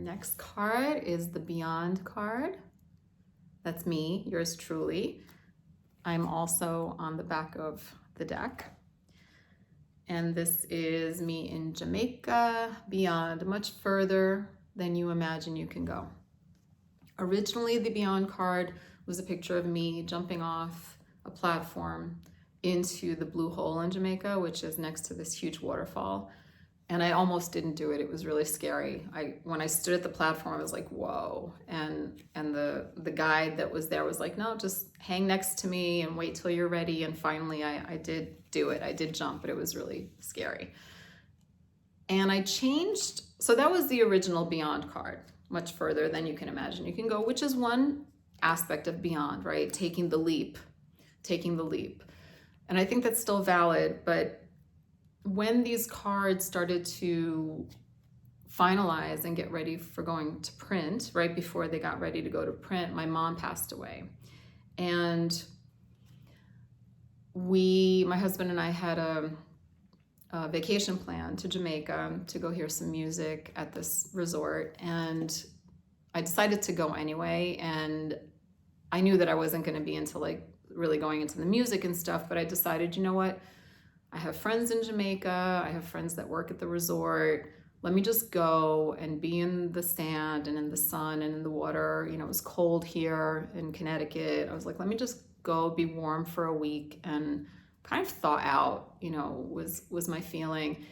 next card is the Beyond card. That's me, yours truly. I'm also on the back of the deck. And this is me in Jamaica, beyond, much further than you imagine you can go. Originally, the Beyond card was a picture of me jumping off a platform into the Blue Hole in Jamaica, which is next to this huge waterfall. And I almost didn't do it. It was really scary. When I stood at the platform, I was like, whoa. And the guide that was there was like, no, just hang next to me and wait till you're ready. And finally, I did do it. I did jump, but it was really scary. And I changed. So that was the original Beyond card, much further than you can imagine you can go, which is one aspect of Beyond, right? Taking the leap. And I think that's still valid, but when these cards started to finalize and get ready for going to print, right before they got ready to go to print, my mom passed away. And my husband and I had a vacation plan to Jamaica to go hear some music at this resort. And I decided to go anyway. And I knew that I wasn't going to be into like really going into the music and stuff, but I decided, you know what? I have friends in Jamaica. I have friends that work at the resort. Let me just go and be in the sand and in the sun and in the water. You know, it was cold here in Connecticut. I was like, let me just go be warm for a week and kind of thaw out, you know, was my feeling.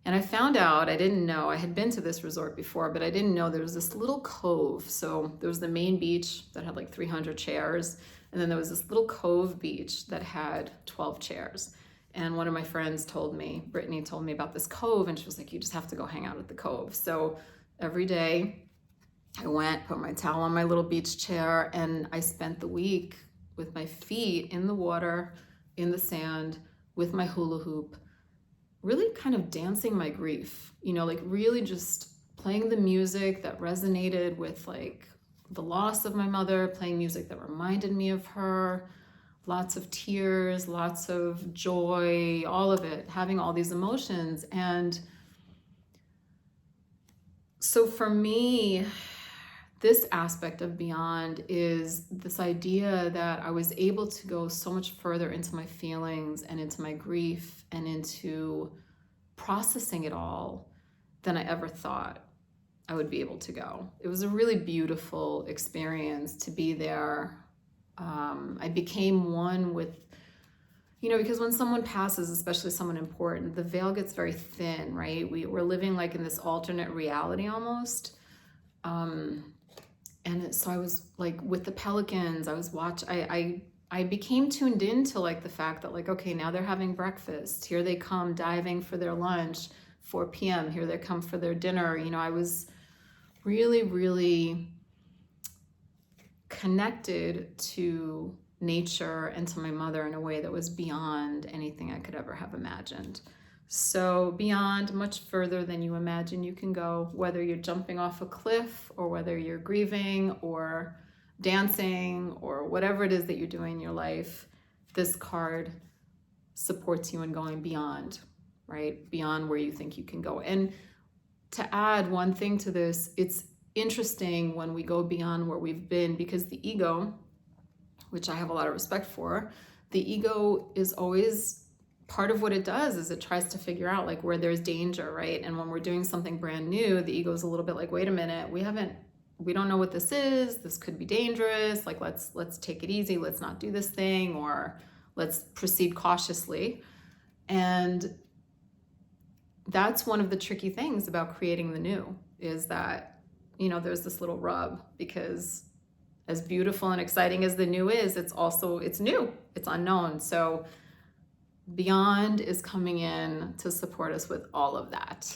And I found out, I didn't know, I had been to this resort before, but I didn't know there was this little cove. So there was the main beach that had like 300 chairs. And then there was this little cove beach that had 12 chairs. And one of my friends Brittany told me about this cove, and she was like, you just have to go hang out at the cove. So every day I went, put my towel on my little beach chair, and I spent the week with my feet in the water, in the sand, with my hula hoop, really kind of dancing my grief, you know, like really just playing the music that resonated with like the loss of my mother, playing music that reminded me of her. Lots of tears, lots of joy, all of it, having all these emotions. And so for me, this aspect of Beyond is this idea that I was able to go so much further into my feelings and into my grief and into processing it all than I ever thought I would be able to go. It was a really beautiful experience to be there. I became one with, you know, because when someone passes, especially someone important, the veil gets very thin, right? We're living like in this alternate reality almost. So I was like with the pelicans, I became tuned into like the fact that like, okay, now they're having breakfast. Here they come diving for their lunch, 4 p.m. Here they come for their dinner. You know, I was really, really connected to nature and to my mother in a way that was beyond anything I could ever have imagined. So beyond, much further than you imagine you can go, whether you're jumping off a cliff or whether you're grieving or dancing or whatever it is that you're doing in your life, this card supports you in going beyond, right? Beyond where you think you can go. And to add one thing to this, it's interesting when we go beyond where we've been, because the ego, which I have a lot of respect for, the ego is always part of what it does is it tries to figure out like where there's danger, right? And when we're doing something brand new, the ego is a little bit like, wait a minute, we don't know what this is. This could be dangerous. Like, let's take it easy. Let's not do this thing, or let's proceed cautiously. And that's one of the tricky things about creating the new is that, you know, there's this little rub, because as beautiful and exciting as the new is, it's new, it's unknown. So Beyond is coming in to support us with all of that.